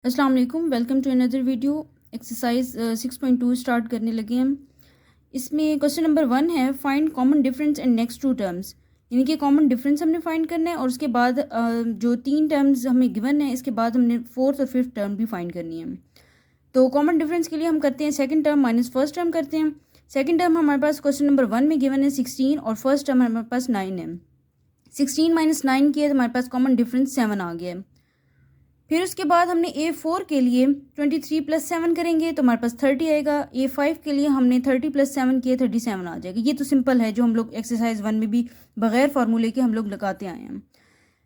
अस्सलाम वालेकुम, welcome to another video. Exercise 6.2 start करने लगे हम। इसमें क्वेश्चन नंबर 1 है, find common difference and next two terms. यानी कि कॉमन डिफरेंस हमने फाइंड करना है और उसके बाद जो 3 टर्म्स हमें गिवन है इसके बाद हमने फोर्थ और फिफ्थ टर्म भी फाइंड करनी है। तो कॉमन डिफरेंस के लिए हम करते हैं second term minus first term करते हैं। सेकंड टर्म हमारे पास क्वेश्चन नंबर 1 में गिवन है 16 और फर्स्ट टर्म हमारे पास 9 है। 16 माइनस 9 किए तो हमारे पास कॉमन डिफरेंस 7 आ गया है। फिर उसके बाद हमने A4 के लिए 23 प्लस 7 करेंगे तो हमारे पास 30 आएगा। A5 के लिए हमने 30 प्लस 7 किए 37 आ जाएगा। ये तो सिंपल है, जो हम लोग एक्सरसाइज 1 में भी बगैर फार्मूले के हम लोग लगाते आए हैं।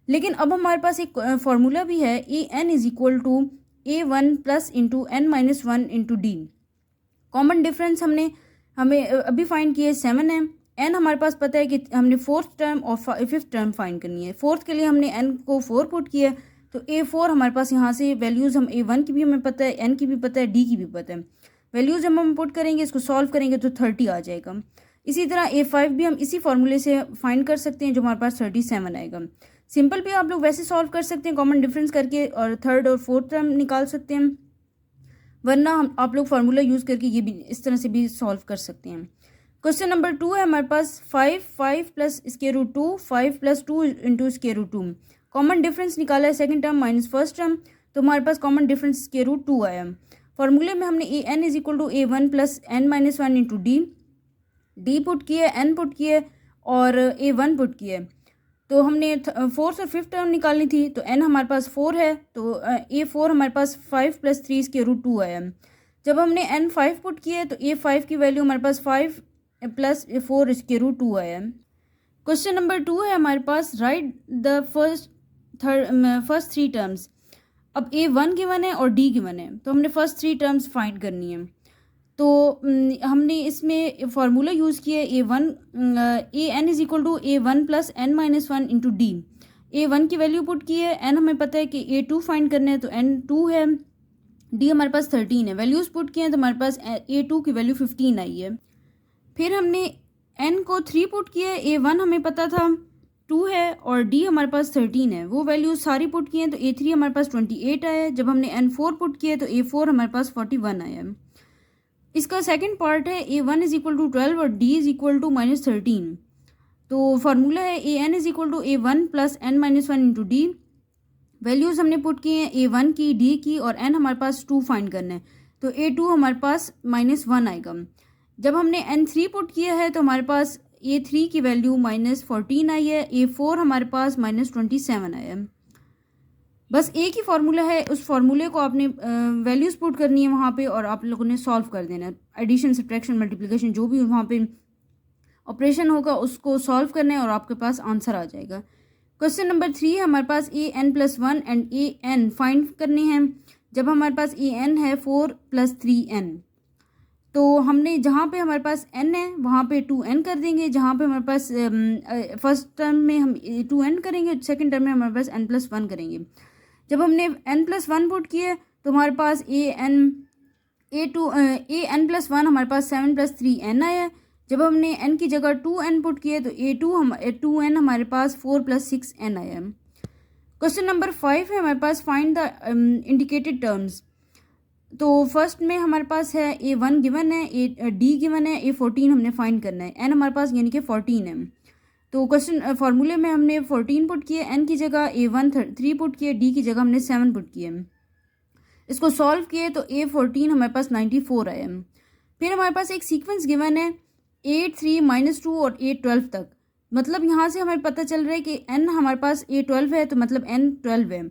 लेकिन अब हमारे पास एक फार्मूला भी है, AN is equal to A1 plus into N minus 1 into d. Common difference हमें अभी फाइंड किए 7 है। N हमारे पास पता है कि हमने फोर्थ टर्म और फिफ्थ टर्म फाइंड करनी है। फोर्थ के लिए हमने N को 4 पुट किया, तो A4 हमारे पास यहाँ से वैल्यूज़ हम A1 की भी हमें पता है, N की भी पता है, D की भी पता है। वैल्यूज़ हम पुट करेंगे, इसको सॉल्व करेंगे तो 30 आ जाएगा। इसी तरह A5 भी हम इसी फार्मूले से फाइंड कर सकते हैं, जो हमारे पास 37 आएगा। सिंपल भी आप लोग वैसे सॉल्व कर सकते हैं कॉमन डिफरेंस करके, और थर्ड और फोर्थ टर्म निकाल सकते हैं, वरना हम आप लोग फार्मूला यूज़ करके ये भी इस तरह से भी सॉल्व कर सकते हैं। क्वेश्चन नंबर 2 है हमारे पास 5 plus square root 2, 5 plus 2 into square root 2। Common difference निकाला है second term minus first term, तो हमारे पास कॉमन डिफरेंस स्क्वायर रूट 2 आया। फार्मूले में हमने AN is equal to A1 plus N minus 1 into d put किए, N पुट किए और A1 पुट किए। तो हमने फोर्थ और फिफ्थ टर्म निकालनी थी, तो N हमारे पास 4 है, तो A4 हमारे पास 5 प्लस 3 स्क्वायर रूट 2 आया। जब हमने N 5 पुट किए तो A5 की वैल्यू हमारे पास 5 प्लस 4 स्क्वायर रूट 2 आया। क्वेश्चन नंबर 2 है हमारे पास, राइट द फर्स्ट 3 टर्म्स। अब A1 गिवन है और D गिवन है, तो हमने फर्स्ट 3 टर्म्स फाइंड करनी है। तो हमने इसमें फार्मूला यूज़ किया A1 AN is equal to A1 plus N minus 1 into d. A1 की वैल्यू पुट की है, N हमें पता है कि A2 फाइंड करना है, तो N 2 है, D हमारे पास 13 है। वैल्यूज़ पुट किए हैं तो हमारे पास A2 की वैल्यू 15 आई है। फिर हमने N को 3 पुट किया है, A1 हमें पता था 2 है और D हमारे पास 13 है, वो वैल्यूज सारी पुट किए हैं, तो A3 हमारे पास 28 आया है। जब हमने N4 पुट किया तो A4 हमारे पास 41 आया है। इसका सेकंड पार्ट है A1 इज इक्वल टू 12 और D is equal to minus 13। तो फार्मूला है AN is equal to A1 plus N minus 1 into d. Values हमने पुट की हैं A1 की, D की और N हमारे पास 2 फाइंड करना है, तो A2 हमारे पास -1 आएगा। जब हमने N3 पुट किया है तो हमारे पास A3 की वैल्यू -14 आई है, A4 हमारे पास -27 आया है। बस एक ही फार्मूला है, उस फार्मूले को आपने वैल्यूज़ पुट करनी है वहाँ पे और आप लोगों ने सॉल्व कर देना है। एडिशन, सब्ट्रैक्शन, मल्टीप्लिकेशन जो भी वहाँ पे ऑपरेशन होगा उसको सॉल्व करना है और आपके पास आंसर आ जाएगा। क्वेश्चन नंबर 3 है हमारे पास AN+1 एंड AN फाइंड करने हैं। जब हमारे पास AN है 4 प्लस 3N, तो हमने जहाँ पे हमारे पास N है वहाँ पे 2N कर देंगे। जहाँ पे हमारे पास फर्स्ट टर्म में हम 2N करेंगे, सेकंड टर्म में हमारे पास N+1 करेंगे। जब हमने N+1 पुट किए तो हमारे पास AN+1 हमारे पास 7 प्लस 3N आया। जब हमने N की जगह 2N पुट किए तो 2N हमारे पास 4 प्लस 6N आया। क्वेश्चन नंबर 5 है हमारे पास, फाइंड द इंडिकेटेड टर्म्स। तो फर्स्ट में हमारे पास है A1 गिवन है, D गिवन है, A14 हमने फाइंड करना है। N हमारे पास यानी कि 14 है, तो क्वेश्चन फार्मूले में हमने 14 पुट किए, N की जगह A1 3 पुट किए, D की जगह हमने 7 पुट किए। इसको सॉल्व किए तो A14 हमारे पास 94 आया। फिर हमारे पास एक सीक्वेंस गिवन है 8 3 -2 और 8 12 तक। मतलब यहाँ से हमें पता चल रहा है कि N हमारे पास A12 है, तो मतलब N 12 है।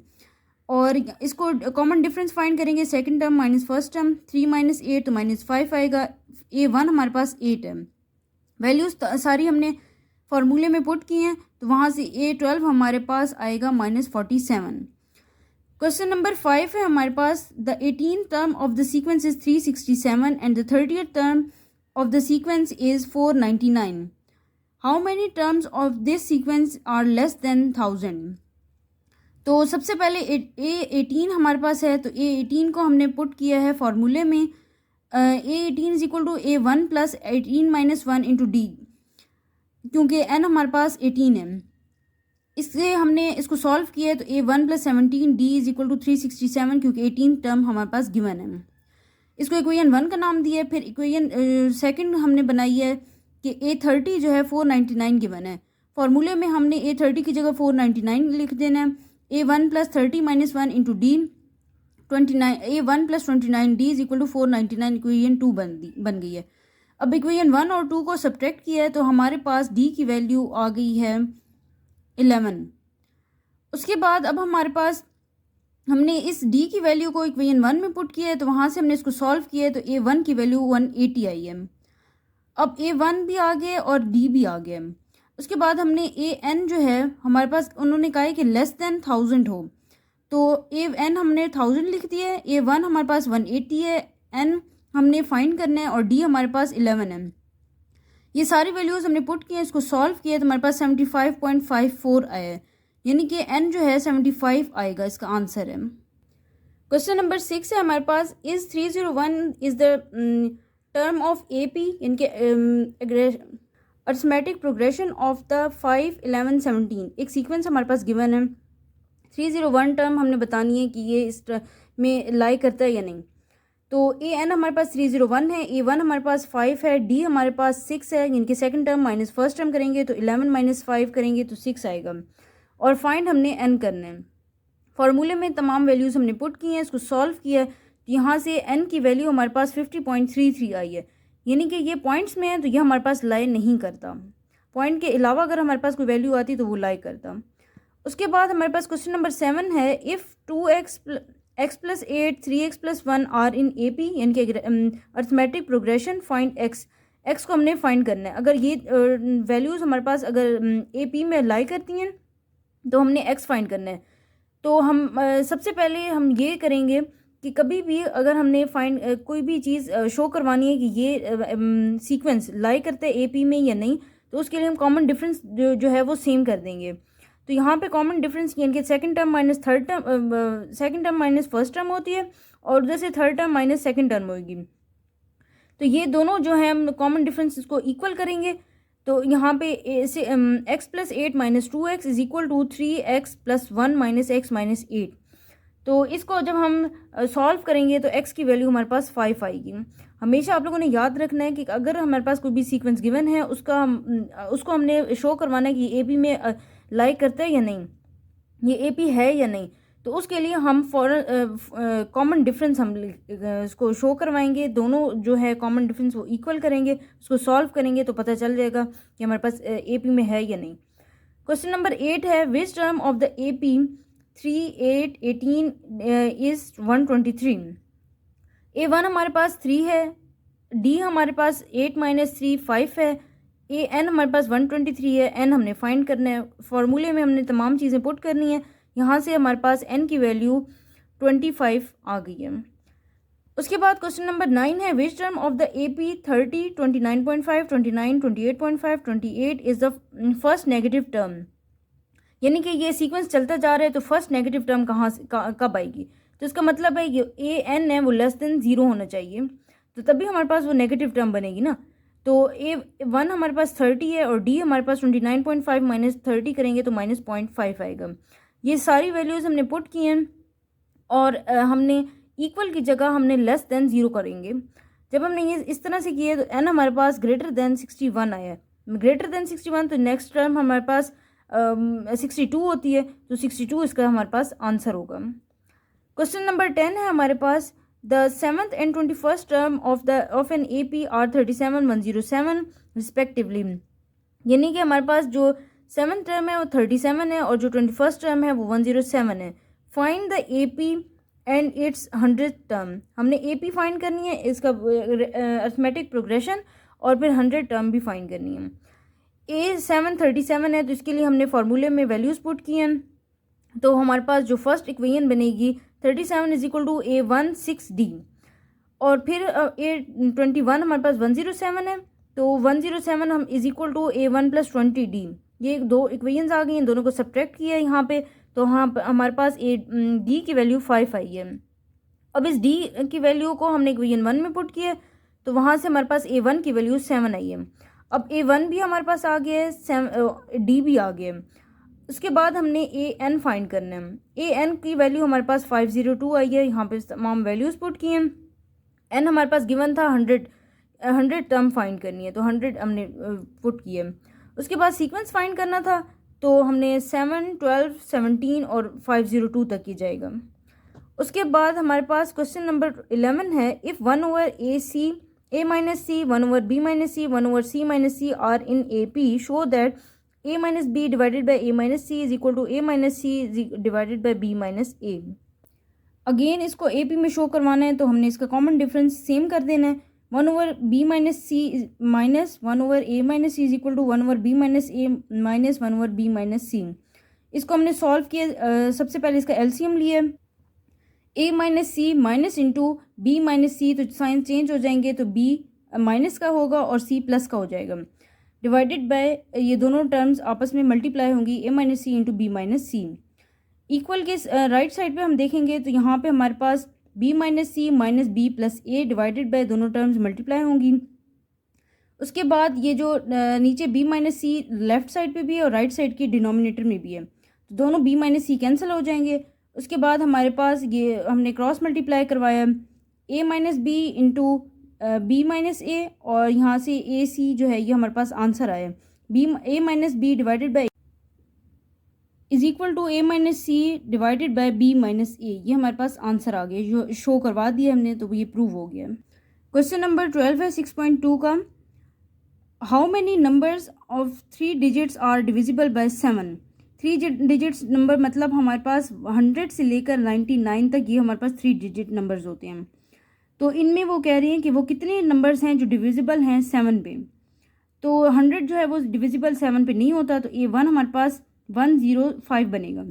और इसको कॉमन डिफरेंस फाइंड करेंगे, second term minus first term, 3 - 8 तो -5 आएगा। A1 हमारे पास 8 है। वैल्यूज सारी हमने फार्मूले में पुट की हैं, तो वहाँ से A12 हमारे पास आएगा -47। क्वेश्चन नंबर 5 है हमारे पास, the 18th term of the sequence is 367 and the 30th term of the sequence is 499। How many terms of this sequence are less than 1000। तो सबसे पहले A18 हमारे पास है, तो A18 को हमने पुट किया है फार्मूले में। A18 is equal to A1 plus 18 - 1 into d, क्योंकि N हमारे पास 18 है। इससे हमने इसको सॉल्व किया है तो A1 + 17 D = 367, क्योंकि 18 टर्म हमारे पास गिवन है। इसको इक्वेशन 1 का नाम दिया है। फिर इक्वेशन सेकंड हमने बनाई है कि A30 जो है 499 गिवन है। फार्मूले में हमने A30 की जगह 499 लिख देना है। A1 + 30 - 1 × D 29, A1 + 29 D = 499, equation 2 बन गई है। अब इक्वेशन 1 और 2 को सब्ट्रैक्ट किया है तो हमारे पास D की वैल्यू आ गई है 11। उसके बाद अब हमारे पास हमने इस D की वैल्यू को इक्वेशन 1 में पुट किया है तो वहाँ से हमने इसको सॉल्व किया है तो A1 की वैल्यू 180 आई है। अब A1 भी आ गया और D भी आ गया। उसके बाद हमने AN जो है हमारे पास उन्होंने कहा है कि लेस देन 1000 हो, तो AN हमने 1000 लिख दिया है। A1 हमारे पास 180 है, N हमने फाइंड करना है और D हमारे पास 11 है। ये सारी वैल्यूज़ हमने पुट किए, इसको सॉल्व किया तो हमारे पास 75.54 आया है, यानी कि N जो है 75 आएगा, इसका आंसर है। क्वेश्चन नंबर 6 है हमारे पास, is 301 is the term of AP इनके अर्थमेटिक प्रोग्रेशन ऑफ द 5, 11, 17। एक सीक्वेंस हमारे पास गिवन है। 301 टर्म हमने बतानी है कि ये इस में लाई करता है या नहीं। तो AN हमारे पास 301 है, A1 हमारे पास 5 है, D हमारे पास 6 है। इनके second term minus first term करेंगे तो 11 - 5 करेंगे तो 6 आएगा। और फाइंड हमने N करना है। फार्मूले में तमाम वैल्यूज़ हमने पुट की हैं, इसको सॉल्व किया है तो यहाँ से N की वैल्यू हमारे पास 50.33 आई है, यानी कि ये पॉइंट्स में है तो ये हमारे पास लाई नहीं करता। पॉइंट के अलावा अगर हमारे पास कोई वैल्यू आती तो वो लाई करता। उसके बाद हमारे पास क्वेश्चन नंबर 7 है, if 2x + 8 3x + 1 are in AP, यानी कि अर्थमेटिक प्रोग्रेशन फाइंड x को हमने फाइंड करना है। अगर ये वैल्यूज़ हमारे पास अगर AP में लाई करती हैं तो हमने x फाइंड करना है। तो हम सबसे पहले हम ये करेंगे कि कभी भी अगर हमने कोई भी चीज़ शो करवानी है कि ये सीक्वेंस लाई करते हैं AP में या नहीं, तो उसके लिए हम कॉमन डिफरेंस जो है वो सेम कर देंगे। तो यहाँ पे कॉमन डिफरेंस यानी कि second term minus first term होती है और उधर से third term minus second term होगी। तो ये दोनों जो है हम कॉमन डिफरेंस इसको इक्वल करेंगे। तो यहाँ पे x + 8 - 2x = 3x + 1 - x - 8। तो इसको जब हम सॉल्व करेंगे तो x की वैल्यू हमारे पास 5 आएगी। हमेशा आप लोगों ने याद रखना है कि अगर हमारे पास कोई भी सीक्वेंस गिवन है उसको हमने शो करवाना है कि AP में लाइक करता है या नहीं, ये AP है या नहीं। तो उसके लिए हम कॉमन डिफरेंस हम इसको शो करवाएंगे। दोनों जो है कॉमन डिफरेंस वो इक्वल करेंगे, उसको सॉल्व करेंगे तो पता चल जाएगा कि हमारे पास AP में है या नहीं। क्वेश्चन नंबर 8 है, which term of the AP 3, 8, 18 is 123। A1 हमारे पास 3 है, D हमारे पास 8 - 3 5 है, AN हमारे पास 123 है। N हमने फाइंड करना है। फार्मूले में हमने तमाम चीज़ें पुट करनी है। यहाँ से हमारे पास N की वैल्यू 25 आ गई है। उसके बाद क्वेश्चन नंबर 9 है, which term of the AP 30, 29.5, 29, 28.5, 28 is the first negative term. यानी कि ये सीक्वेंस चलता जा रहा है तो फर्स्ट नेगेटिव टर्म कब आएगी। तो इसका मतलब है ये AN है वो लेस देन 0 होना चाहिए, तो तभी हमारे पास वो नेगेटिव टर्म बनेगी ना। तो A1 हमारे पास 30 है और D हमारे पास 29.5 माइनस 30 करेंगे तो -0.5 आएगा। ये सारी वैल्यूज़ हमने पुट की हैं और हमने इक्वल की जगह हमने लेस देन 0 करेंगे। जब हमने ये इस तरह से किए तो N हमारे पास ग्रेटर देन 61 आया है। ग्रेटर देन 61 तो नेक्स्ट टर्म हमारे पास 62 होती है, तो 62 इसका हमारे पास आंसर होगा। क्वेश्चन नंबर 10 है हमारे पास, the 7th and 21st term of an AP are 37, 107 respectively। यानी कि हमारे पास जो 7th टर्म है वो 37 है और जो 21st टर्म है वो 107 है। Find the AP and it's 100th term. हमने AP फाइंड करनी है, इसका अर्थमेटिक प्रोग्रेशन और फिर 100 टर्म भी फाइंड करनी है। A7 37 है तो इसके लिए हमने फार्मूले में वैल्यूज़ पुट की हैं। तो हमारे पास जो फर्स्ट इक्वेशन बनेगी 37 = A1 6D और फिर A21 हमारे पास 107 है, तो 107 हम = A1 + 20D। ये दो इक्वेशंस आ गई हैं, दोनों को सब्ट्रैक्ट किया है यहाँ पे, तो हमारे पास D की वैल्यू 5 आई है। अब इस D की वैल्यू को हमने इक्वेशन 1 में पुट किया तो वहाँ से हमारे पास A1 की वैल्यू 7 आई है। अब A1 भी हमारे पास आ गया है, D भी आ गया है। उसके बाद हमने ए एन फाइंड करना है। ए एन की वैल्यू हमारे पास 502 आई है, यहाँ पे तमाम वैल्यूज़ पुट किए हैं। एन हमारे पास गिवन था 100 टर्म फाइंड करनी है, तो 100 हमने पुट किए। उसके बाद सीक्वेंस फाइंड करना था, तो हमने 7, 12, 17 और 502 तक की जाएगा। उसके बाद हमारे पास क्वेश्चन नंबर 11 है, if 1 over a c a minus c 1 over B minus c 1 over c minus c are in A P, show that a minus B divided by a minus C is equal to A minus C divided by B minus a. Again इसको A P में show करवाना है, तो हमने इसका common difference same कर देना है। 1 over B minus C minus 1 over A minus C is equal to 1 over B minus A minus 1 over B minus C. इसको हमने सॉल्व किया। सबसे पहले इसका एलसीएम लिया, A minus C minus into B minus C, तो sign change हो जाएंगे, तो बी माइनस का होगा और सी प्लस का हो जाएगा। डिवाइडेड बाय ये दोनों टर्म्स आपस में मल्टीप्लाई होंगी, A minus C into B minus C. Equal के राइट साइड पे हम देखेंगे तो यहाँ पे हमारे पास B minus C minus B plus A divided by दोनों टर्म्स मल्टीप्लाई होंगी। उसके बाद ये जो नीचे B minus C left side पे भी है और राइट साइड के डिनोमिनेटर में भी है, तो दोनों बी माइनस सी कैंसिल हो जाएंगे। उसके बाद हमारे पास ये हमने क्रॉस मल्टीप्लाई करवाया, A minus B into B minus A, और यहाँ से ए सी जो है ये हमारे पास आंसर आया, B A minus B divided by is equal to A minus C divided by B minus A. ये हमारे पास आंसर आ गया, जो शो करवा दिया हमने, तो ये प्रूव हो गया। क्वेश्चन नंबर 12 है 6.2 का, how many numbers of 3 digits are divisible by 7। 3 digits number मतलब हमारे पास 100 से लेकर 99 तक ये हमारे पास 3 डिजिट नंबर्स होते हैं। तो इनमें वो कह रही हैं कि वो कितने नंबर्स हैं जो डिविजिबल हैं 7 पे। तो 100 जो है वो डिविजिबल 7 पे नहीं होता, तो ए 1 हमारे पास 105 बनेगा।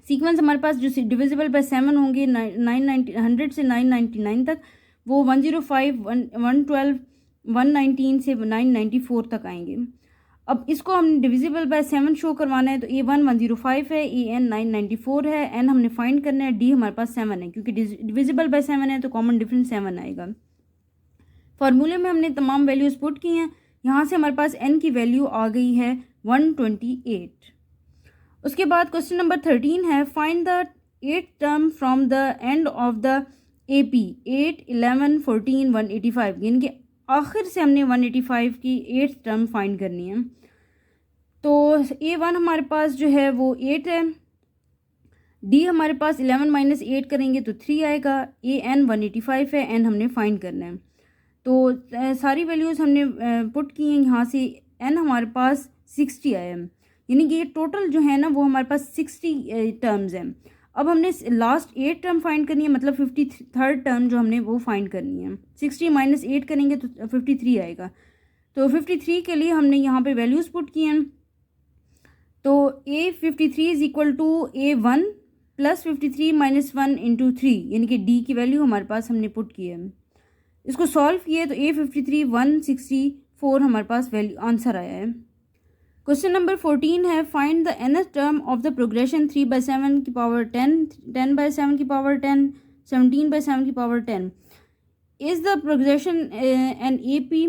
सीक्वेंस हमारे पास जो डिविजिबल बाय 7 होंगे 100 से 999 तक, वो 105, 112, 119 से 994 तक आएंगे। अब इसको हम डिविजिबल बाय 7 शो करवाना है, तो ए 1 105 है, ए एन 994 है, एन हमने फाइंड करना है, डी हमारे पास 7 है, क्योंकि डिविजिबल बाय 7 है तो कॉमन डिफरेंस 7 आएगा। फार्मूले में हमने तमाम वैल्यूज पुट की हैं, यहाँ से हमारे पास एन की वैल्यू आ गई है 128। उसके बाद क्वेश्चन नंबर 13 है, find the 8th term from the end of the A P 8, 11, 14, 185, यानी कि आखिर से हमने 185 की 8th टर्म फाइंड करनी है। तो ए 1 हमारे पास जो है वो 8 है, डी हमारे पास 11 माइनस 8 करेंगे तो 3 आएगा, ए एन 185 है, एन हमने फाइंड करना है। तो सारी वैल्यूज़ हमने पुट की हैं, यहाँ से एन हमारे पास 60 आया है, यानी कि ये टोटल जो है ना वो हमारे पास 60 टर्म्स हैं। अब हमने लास्ट 8 टर्म फाइंड करनी है, मतलब 53rd टर्म जो हमने वो फाइंड करनी है। 60 माइनस 8 करेंगे तो 53 आएगा। तो 53 के लिए हमने यहाँ पे वैल्यूज़ पुट की हैं। तो a 53 is equal to a 1 plus 53 minus 1 into 3, यानी कि डी की वैल्यू हमारे पास हमने पुट की है। इसको सॉल्व किए तो ए 53 164 हमारे पास वैल्यू आंसर आया है। क्वेश्चन नंबर 14 है, find the nth term of the progression 3/7 की पावर 10, 10/7 की पावर 10, 17/7 की power 10। Is the progression an A P,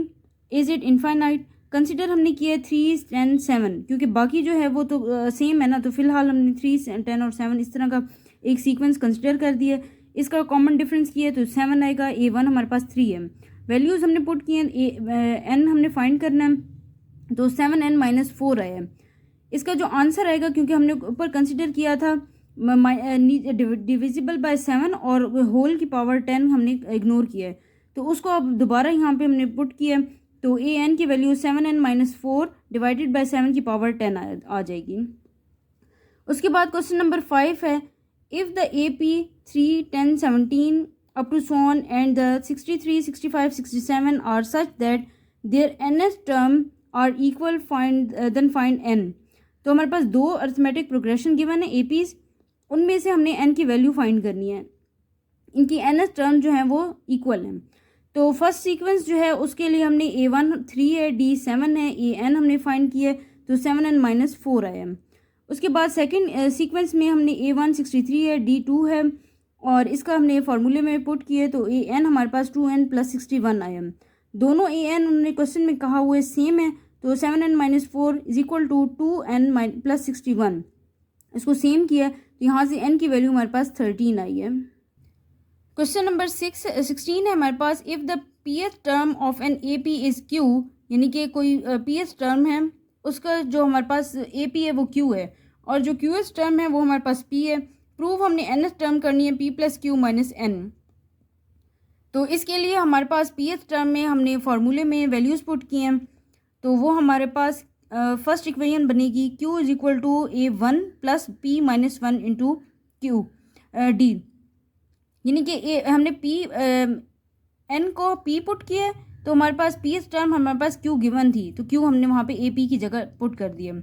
is it infinite. Consider हमने किया 3, 10, 7, क्योंकि बाकी जो है वो तो सेम है ना, तो फिलहाल हमने 3, 10 और 7 इस तरह का एक सीक्वेंस कंसिडर कर दिया। इसका कॉमन डिफरेंस किया तो 7 आएगा, ए 1 हमारे पास 3 है। वैल्यूज़ हमने पुट किए हैं, एन हमने फाइंड करना है, तो 7n माइनस 4 आया। इसका जो आंसर आएगा, क्योंकि हमने ऊपर कंसिडर किया था डिविजिबल बाय 7 और होल की पावर 10 हमने इग्नोर किया है, तो उसको अब दोबारा यहाँ पे हमने पुट किया, तो ए एन की value 7n minus 4 divided by 7 की पावर 10 आ जाएगी। उसके बाद क्वेश्चन नंबर 5 है, if the A P 3, 10, 17 up to so on and the 63, 65, 67 are such that their nth term are equal, find then find n. तो हमारे पास 2 arithmetic progression given है APs, उनमें से हमने एन की वैल्यू फाइंड करनी है। इनकी nth टर्म जो है वो इक्वल है। तो फर्स्ट सीक्वेंस जो है उसके लिए हमने ए 1 3 है, डी 7 है, ए एन हमने फाइंड किया तो 7n माइनस 4 आया। उसके बाद सेकेंड सीक्वेंस में हमने ए 1 63 है, डी 2 है, और इसका हमने फार्मूले में पुट किए तो ए एन हमारे पास 2n प्लस 61 आया। दोनों ए एन उन्होंने क्वेश्चन में कहा हुआ सेम है, तो 7n-4 is equal to 2n plus 61। इसको सेम किया तो यहाँ से n की वैल्यू हमारे पास 13 आई है। क्वेश्चन नंबर 16 है हमारे पास, if the pth term of N A P is q, यानी कि कोई pth टर्म है उसका जो हमारे पास ए पी है वो q है और जो qth टर्म है वो हमारे पास p है। प्रूफ हमने nth टर्म करनी है p plus q minus n। तो इसके लिए हमारे पास pth टर्म में हमने फार्मूले में वैल्यूज़ पुट किए हैं, तो वो हमारे पास फर्स्ट इक्वेशन बनेगी q is equal to a1 plus p minus 1 into q d, यानी कि हमने n को p पुट किया है तो हमारे पास pth टर्म हमारे पास q गिवन थी तो q हमने वहाँ पे a p की जगह पुट कर दिया।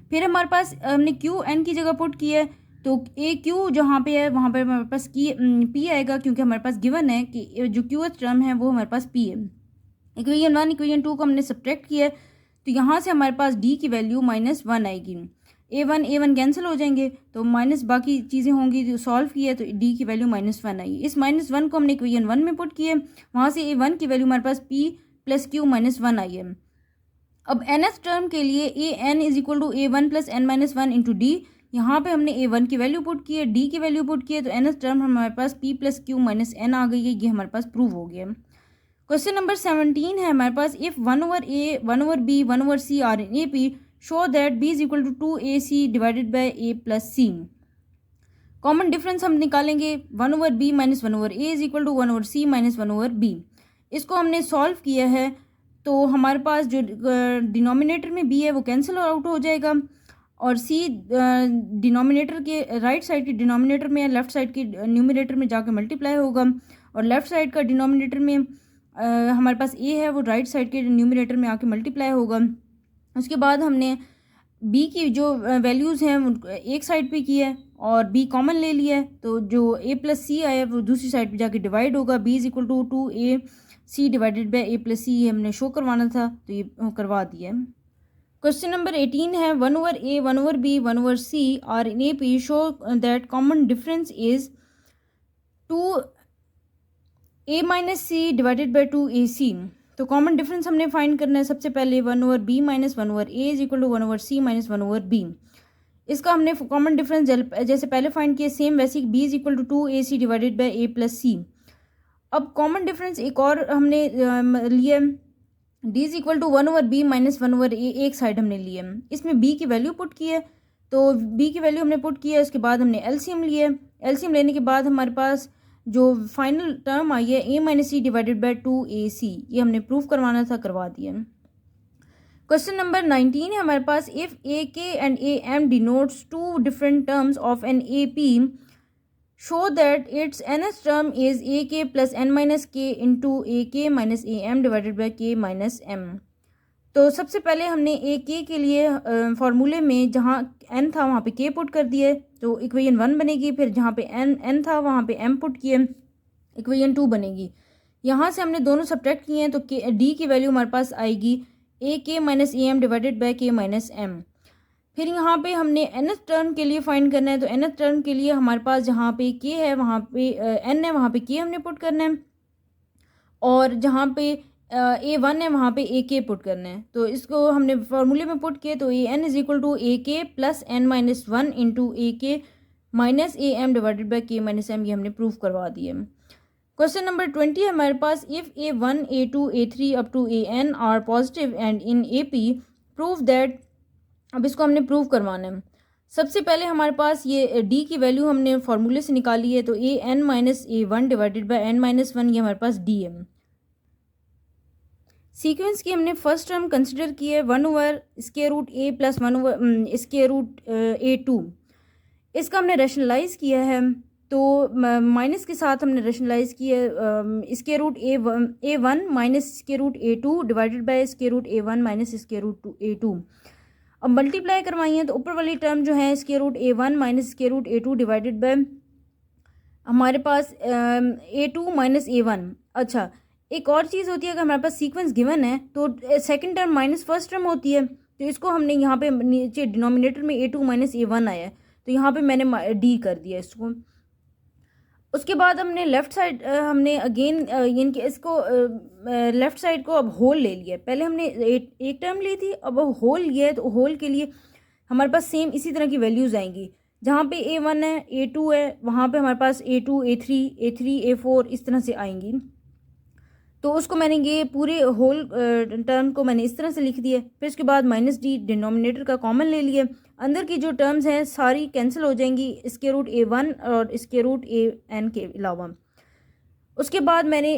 फिर हमारे पास हमने q n की जगह पुट किया है तो a q जहाँ पे है वहाँ पे हमारे पास p आएगा, क्योंकि हमारे पास गिवन है कि जो qth टर्म है वो हमारे पास p है। इक्वेशन 1 इक्वेशन 2 को हमने सब्ट्रैक्ट किया है तो यहाँ से हमारे पास d की वैल्यू -1 आएगी। a1 कैंसिल हो जाएंगे तो माइनस बाकी चीज़ें होंगी, जो सॉल्व किया तो d की वैल्यू -1 आई। इस -1 को हमने इक्वेशन 1 में पुट किया, वहाँ से a1 की वैल्यू हमारे पास p प्लस q -1 आई है। अब nth टर्म के लिए an is equal to a1 plus n minus 1 into D, यहाँ पर हमने a1 की वैल्यू पुट की है, d की वैल्यू पुट की है, तो nth टर्म हमारे पास p plus q minus n आ गई है। ये हमारे पास प्रूव हो गया। क्वेश्चन नंबर 17 है हमारे पास, if 1/a 1/b 1/c are in A P show that b is equal to 2ac divided by a plus c। Common difference हम निकालेंगे 1/b minus 1/a is equal to 1/c minus 1/b। इसको हमने solve किया है तो हमारे पास जो denominator में b है वो कैंसिल आउट हो जाएगा और c डिनोमिनेटर के राइट साइड के डिनोमिनेटर में लेफ्ट साइड के न्यूमरेटर में जाकर मल्टीप्लाई होगा और लेफ्ट साइड का डिनोमिनेटर में हमारे पास a है वो राइट साइड के न्यूमरेटर में आके मल्टीप्लाई होगा। उसके बाद हमने b की जो वैल्यूज़ हैं एक साइड पे की है और b कॉमन ले लिया है, तो जो a प्लस सी आया वो दूसरी साइड पे जाके डिवाइड होगा। b is equal to 2ac divided by a plus C हमने शो करवाना था तो ये करवा दिया है। क्वेश्चन नंबर 18 है, 1/a 1/b 1/c are in A P show that common difference is 2a minus C divided by 2ac। तो कॉमन डिफरेंस हमने फाइंड करना है। सबसे पहले 1/b minus 1/a is equal to 1/c minus 1/b। इसका हमने common difference जैसे पहले फाइंड किया सेम वैसे b is equal to 2ac divided by a plus C. अब कॉमन डिफरेंस एक और हमने लिया, d is equal to 1/b minus 1/a एक साइड हमने लिया। इसमें b की वैल्यू पुट की है तो b की वैल्यू हमने पुट किया, उसके बाद हमने एलसीएम लिया। एलसीएम लेने के बाद हमारे पास जो फाइनल टर्म आई है a minus C divided by 2ac, ये हमने प्रूफ करवाना था, करवा दिया। क्वेश्चन नंबर 19 है हमारे पास, if A K and A M denotes two different terms of N A P show that its nth term is A K plus N minus K into A K minus A M divided by K minus M. तो सबसे पहले हमने ए के लिए फार्मूले में जहाँ n था वहाँ पे k पुट कर दिए तो इक्वेशन 1 बनेगी। फिर जहाँ पे n था वहाँ पे m पुट किए, इक्वेशन 2 बनेगी। यहाँ से हमने दोनों सब्ट्रैक्ट किए हैं तो d की वैल्यू हमारे पास आएगी A K minus A M divided by K minus M. फिर यहाँ पे हमने nth टर्म के लिए फाइंड करना है तो nth टर्म के लिए हमारे पास जहाँ पे k है वहाँ पे n है वहाँ पे k हमने पुट करना है और जहाँ पे a1 है वहाँ पे a k पुट करना है। तो इसको हमने फार्मूले में पुट किया तो an is equal to A K plus N minus 1 into A K minus A M divided by K minus M, ये हमने प्रूफ करवा दिया। क्वेश्चन नंबर 20 है हमारे पास, if a1 a2 a3 up to an are positive and in A P prove that. अब इसको हमने प्रूव करवाना है। सबसे पहले हमारे पास ये d की वैल्यू हमने फार्मूले से निकाली है तो an minus a1 divided by n minus 1, ये हमारे पास d है। सीक्वेंस की हमने फर्स्ट टर्म कंसिडर की है 1/√a प्लस 1/√a2। इसका हमने रैशनलाइज किया है तो माइनस के साथ हमने रैशनलाइज किया a1 minus a2 divided by a1 minus a2। अब मल्टीप्लाई करवाई है तो ऊपर वाली टर्म जो है a1 minus a2 divided by हमारे पास a2 माइनस a1। अच्छा, एक और चीज़ होती है, अगर हमारे पास सीक्वेंस गिवन है तो second term minus first term होती है, तो इसको हमने यहाँ पे नीचे डिनोमिनेटर में a2 माइनस a1 आया है तो यहाँ पे मैंने d कर दिया इसको। उसके बाद हमने लेफ़्ट साइड हमने अगेन यानी कि इसको लेफ़्ट साइड को अब होल ले लिया। पहले हमने एक टर्म ली थी, अब होल लिया है, तो होल के लिए हमारे पास सेम इसी तरह की वैल्यूज़ आएंगी। जहाँ पे A1 है, A2 है, वहाँ पे हमारे पास A2, A3, A4 इस तरह से आएंगी। तो उसको मैंने ये पूरे होल टर्म को मैंने इस तरह से लिख दिया। फिर उसके बाद -d डिनोमिनेटर का कॉमन ले लिए। अंदर की जो टर्म्स हैं सारी कैंसिल हो जाएंगी √A1 और √AN के अलावा। उसके बाद मैंने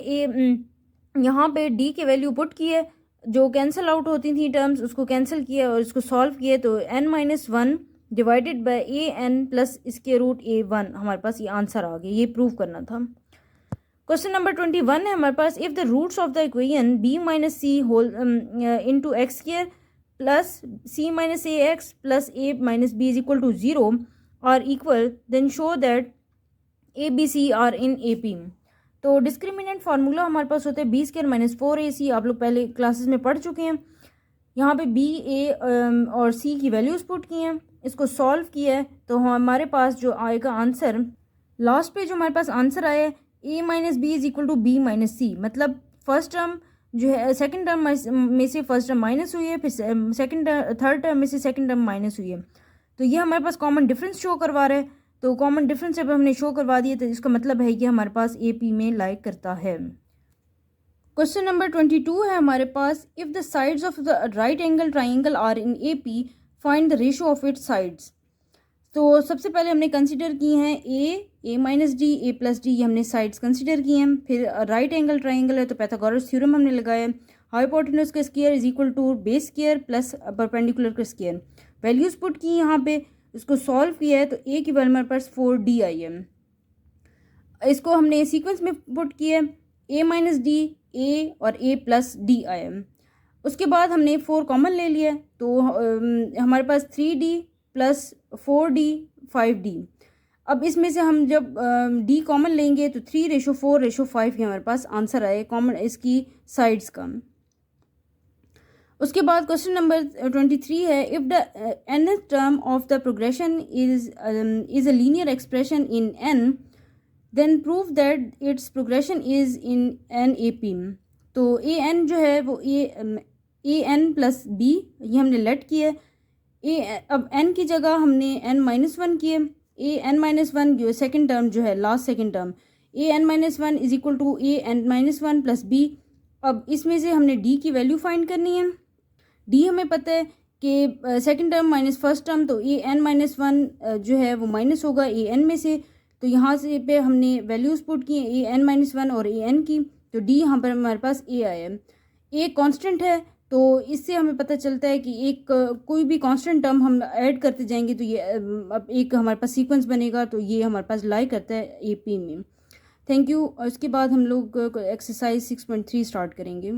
यहाँ पे d की वैल्यू पुट की है, जो कैंसिल आउट होती थी टर्म्स उसको कैंसिल किया और इसको सॉल्व किया, तो n-1 divided by AN plus इसके √A1 हमारे पास ये आंसर आ गया। ये प्रूव करना था। क्वेश्चन नंबर 21 है हमारे पास, if the roots of the equation b minus c whole into x square plus c minus a x plus a minus b is equal to 0 are equal, then show that a b c are in A P. तो discriminant formula हमारे पास होते हैं b square minus 4ac, आप लोग पहले classes में पढ़ चुके हैं। यहाँ पे b, a और c की वैल्यूज़ पुट की हैं, इसको सॉल्व किया है, तो हमारे पास जो आएगा आंसर, लास्ट पे जो हमारे पास आंसर आया है a minus b is equal to b minus c. मतलब फर्स्ट टर्म जो है सेकंड टर्म में से फर्स्ट टर्म माइनस हुई है, फिर थर्ड टर्म में से सेकंड टर्म माइनस हुई है। तो ये हमारे पास कॉमन डिफरेंस शो करवा रहा है। तो कॉमन डिफरेंस जब हमने शो करवा दिया तो इसका मतलब है कि हमारे पास ए पी में लाइक करता है। क्वेश्चन नंबर 22 है हमारे पास, if the sides of the right angle triangle are in A P, find the ratio of its sides. तो सबसे पहले हमने कंसिडर की हैं a minus d, a plus d, ये हमने साइड्स कंसिडर की हैं। फिर राइट एंगल ट्राइंगल है तो पैथागोरस थ्योरम हमने लगाया, हाइपोटेन्यूज का square is equal to base square plus perpendicular का स्क्वायर। वैल्यूज़ पुट की यहाँ पे, इसको सॉल्व किया है तो a की वैल्यू हमारे पास 4d आई है। इसको हमने सीक्वेंस में पुट किया है, a माइनस डी, a और a प्लस डी आया है। उसके बाद हमने 4 कॉमन ले लिया, तो हमारे पास 3d प्लस 4d 5d। अब इसमें से हम जब d कॉमन लेंगे तो 3:4:5 के हमारे पास आंसर आए कॉमन इसकी साइड्स का। उसके बाद क्वेश्चन नंबर 23 है, if the nth term of the progression is a linear expression in n, then prove that its progression is in n A P. तो ए एन जो है वो ए एन प्लस बी ये हमने late किया है। अब n की जगह हमने n-1 किए, a(n-1) जो सेकंड टर्म जो है last second term, a(n-1) is equal to a(n-1) plus b। अब इसमें से हमने d की वैल्यू फाइंड करनी है। d हमें पता है कि second term minus first term, तो a(n-1) जो है वो माइनस होगा an में से, तो यहाँ से पे हमने वैल्यूज़ पुट की हैं a(n-1) और an की, तो d यहाँ पर हमारे पास a आया है। a कांस्टेंट है, तो इससे हमें पता चलता है कि एक कोई भी कांस्टेंट टर्म हम ऐड करते जाएंगे तो ये अब एक हमारे पास सीक्वेंस बनेगा, तो ये हमारे पास लाई करता है ए पी में। Thank you. और इसके बाद हम लोग एक्सरसाइज 6.3 स्टार्ट करेंगे।